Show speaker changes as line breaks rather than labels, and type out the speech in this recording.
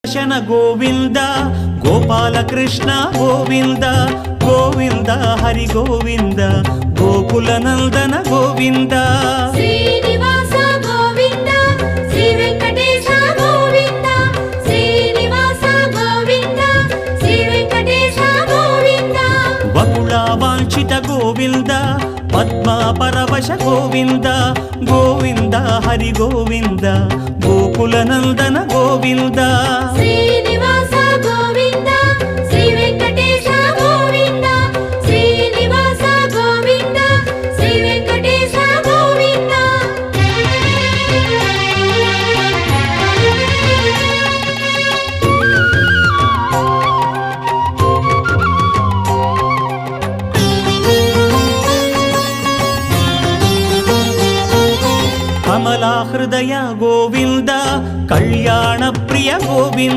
దర్శన గోవింద గోపాలకృష్ణ గోవింద గోవింద హరి గోవింద గోకుల నందన గోవింద
శ్రీనివాస గోవింద శ్రీ వెంకటేశ గోవింద శ్రీనివాస గోవింద శ్రీ వెంకటేశ గోవింద
బకుళ వాంఛిత గోవింద పద్మా పరవశ గోవింద గోవింద హరి గోవింద గోకుల నందన గోవింద
శ్రీనివాస గోవింద శ్రీ వెంకటేశ గోవింద శ్రీనివాస గోవింద శ్రీ వెంకటేశ గోవింద
కమలా హృదయ గోవింద కళ్యాణ ప్రియ గోవింద